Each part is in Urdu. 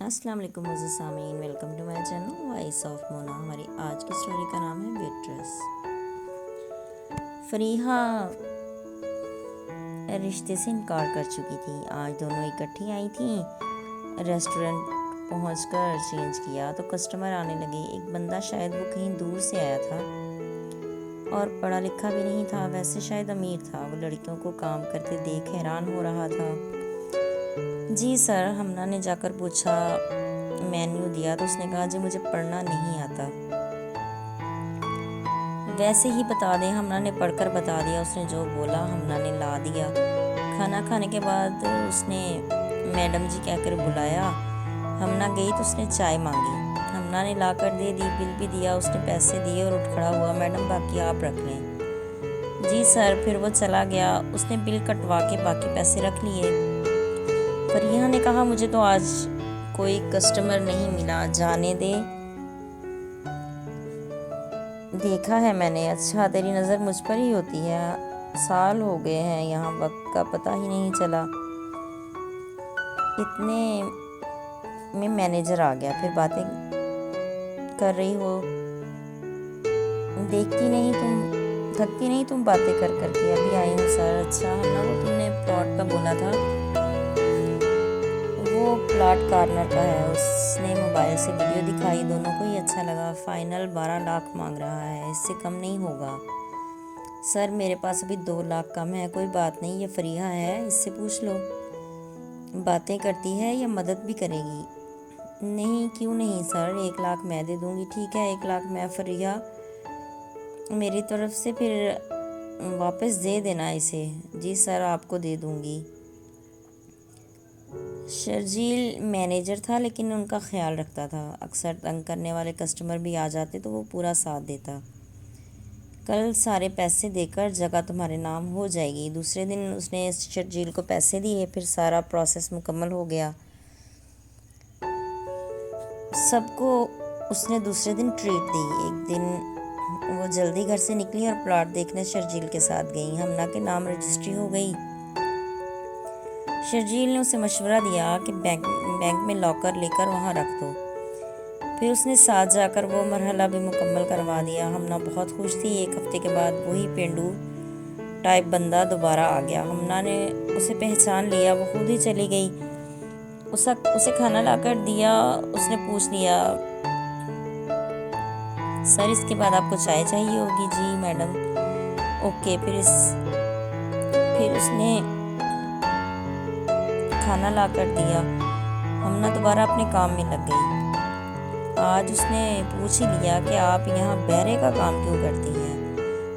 السلام علیکم معزز سامعین، welcome to my channel voice of Mona. ہماری آج کی اسٹوری کا نام ہے ویٹریس۔ فریحہ رشتے سے انکار کر چکی تھی۔ آج دونوں اکٹھی آئی تھیں۔ ریسٹورنٹ پہنچ کر چینج کیا تو کسٹمر آنے لگے۔ ایک بندہ، شاید وہ کہیں دور سے آیا تھا اور پڑھا لکھا بھی نہیں تھا، ویسے شاید امیر تھا۔ وہ لڑکیوں کو کام کرتے دیکھ حیران ہو رہا تھا۔ جی سر، ہمنا نے جا کر پوچھا، مینیو دیا تو اس نے کہا جی مجھے پڑھنا نہیں آتا۔ ویسے ہی بتا دیں، ہمنا نے پڑھ کر بتا دیا۔ اس نے جو بولا ہمنا نے لا دیا۔ کھانا کھانے کے بعد اس نے میڈم جی کہہ کر بلایا۔ ہمنا گئی تو اس نے چائے مانگی، ہمنا نے لا کر دے دی، بل بھی دیا۔ اس نے پیسے دیے اور اٹھ کھڑا ہوا۔ میڈم باقی آپ رکھ لیں۔ جی سر۔ پھر وہ چلا گیا۔ اس نے بل کٹوا کے باقی پیسے رکھ لیے۔ فریحہ نے کہا مجھے تو آج کوئی کسٹمر نہیں ملا، جانے دے، دیکھا ہے میں نے۔ اچھا، تیری نظر مجھ پر ہی ہوتی ہے، سال ہو گئے ہیں یہاں، وقت کا پتہ ہی نہیں چلا۔ اتنے میں مینیجر آ گیا۔ پھر باتیں کر رہی ہو، دیکھتی نہیں تم، تھکتی نہیں تم باتیں کر کر کے؟ ابھی آئی ہوں سر۔ اچھا، ہمنا وہ تم نے پلاٹ کا بولا تھا، وہ پلاٹ کارنر کا ہے۔ اس نے موبائل سے ویڈیو دکھائی، دونوں کو ہی اچھا لگا۔ فائنل 12 لاکھ مانگ رہا ہے، اس سے کم نہیں ہوگا۔ سر میرے پاس ابھی 2 لاکھ کم ہے۔ کوئی بات نہیں، یہ فریحہ ہے، اس سے پوچھ لو، باتیں کرتی ہے یا مدد بھی کرے گی؟ نہیں، کیوں نہیں سر، 1 لاکھ میں دے دوں گی۔ ٹھیک ہے، 1 لاکھ میں فریحہ میری طرف سے، پھر واپس دے دینا اسے۔ جی سر، آپ کو دے دوں گی۔ شرجیل مینیجر تھا لیکن ان کا خیال رکھتا تھا۔ اکثر تنگ کرنے والے کسٹمر بھی آ جاتے تو وہ پورا ساتھ دیتا۔ کل سارے پیسے دے کر جگہ تمہارے نام ہو جائے گی۔ دوسرے دن اس نے شرجیل کو پیسے دیے، پھر سارا پروسیس مکمل ہو گیا۔ سب کو اس نے دوسرے دن ٹریٹ دی۔ ایک دن وہ جلدی گھر سے نکلی اور پلاٹ دیکھنے شرجیل کے ساتھ گئی۔ ہمنا کے نام رجسٹری ہو گئی۔ شرجیل نے اسے مشورہ دیا کہ بینک میں لاکر لے کر وہاں رکھ دو۔ پھر اس نے ساتھ جا کر وہ مرحلہ بھی مکمل کروا دیا۔ ہمنا بہت خوش تھی۔ 1 ہفتے کے بعد وہی پینڈو ٹائپ بندہ دوبارہ آ گیا۔ ہمنا نے اسے پہچان لیا، وہ خود ہی چلی گئی۔ اسے کھانا لا کر دیا۔ اس نے پوچھ لیا، سر اس کے بعد آپ کو چائے چاہیے ہوگی؟ جی میڈم۔ اوکے۔ پھر اس نے کھانا لا کر دیا۔ ہمنا دوبارہ اپنے کام میں لگ گئی۔ آج اس نے پوچھ ہی لیا کہ آپ یہاں بہرے کا کام کیوں کرتی ہیں؟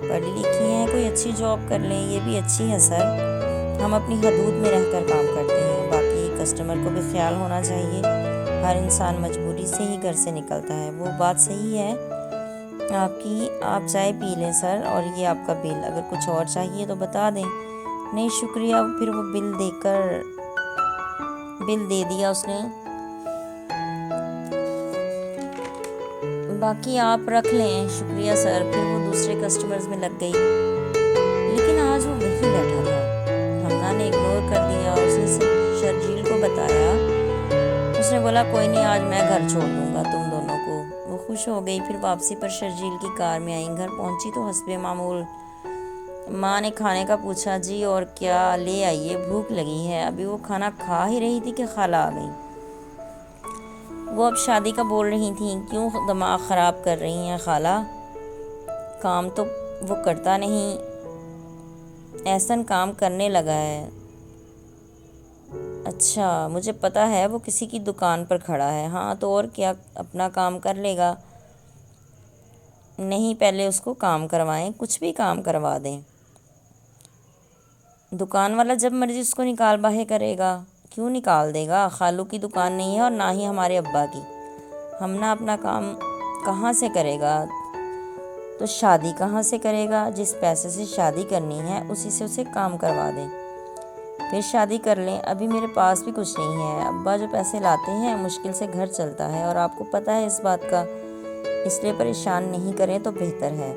پڑھی لکھی ہیں، کوئی اچھی جاب کر لیں۔ یہ بھی اچھی ہے سر، ہم اپنی حدود میں رہ کر کام کرتے ہیں، باقی کسٹمر کو بھی خیال ہونا چاہیے۔ ہر انسان مجبوری سے ہی گھر سے نکلتا ہے۔ وہ بات صحیح ہے آپ چائے پی لیں سر، اور یہ آپ کا بل، اگر کچھ اور چاہیے تو بتا دیں۔ نہیں شکریہ۔ پھر وہ بل دے دیا اس نے، باقی آپ رکھ لیں۔ شکریہ سر۔ پھر وہ دوسرے کسٹمرز میں لگ گئی، لیکن آج وہ وہیں بیٹھا تھا۔ ہمنا نے اگنور کر دیا۔ اس نے شرجیل کو بتایا۔ اس نے بولا کوئی نہیں، آج میں گھر چھوڑ دوں گا تم دونوں کو۔ وہ خوش ہو گئی۔ پھر واپسی پر شرجیل کی کار میں آئی۔ گھر پہنچی تو حسب معمول ماں نے کھانے کا پوچھا، جی اور کیا لے آئیے، بھوک لگی ہے۔ ابھی وہ کھانا کھا ہی رہی تھی کہ خالہ آ گئی۔ وہ اب شادی کا بول رہی تھیں، کیوں دماغ خراب کر رہی ہیں خالہ، کام تو وہ کرتا نہیں، احسن کام کرنے لگا ہے۔ اچھا، مجھے پتا ہے وہ کسی کی دکان پر کھڑا ہے۔ ہاں تو اور کیا، اپنا کام کر لے گا۔ نہیں، پہلے اس کو کام کروائیں، کچھ بھی کام کروا دیں۔ دکان والا جب مرضی اس کو نکال باہر کرے گا۔ کیوں نکال دے گا، خالو کی دکان نہیں ہے اور نہ ہی ہمارے ابا کی۔ ہمنا اپنا کام کہاں سے کرے گا تو شادی کہاں سے کرے گا؟ جس پیسے سے شادی کرنی ہے اسی سے اسے کام کروا دیں، پھر شادی کر لیں۔ ابھی میرے پاس بھی کچھ نہیں ہے، ابا جو پیسے لاتے ہیں مشکل سے گھر چلتا ہے، اور آپ کو پتہ ہے اس بات کا، اس لیے پریشان نہیں کریں تو بہتر ہے۔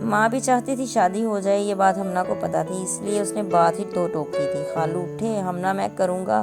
ماں بھی چاہتی تھی شادی ہو جائے، یہ بات ہمنا کو پتہ تھی، اس لیے اس نے بات ہی ٹوک کی تھی۔ خالو اٹھے، ہمنا میں کروں گا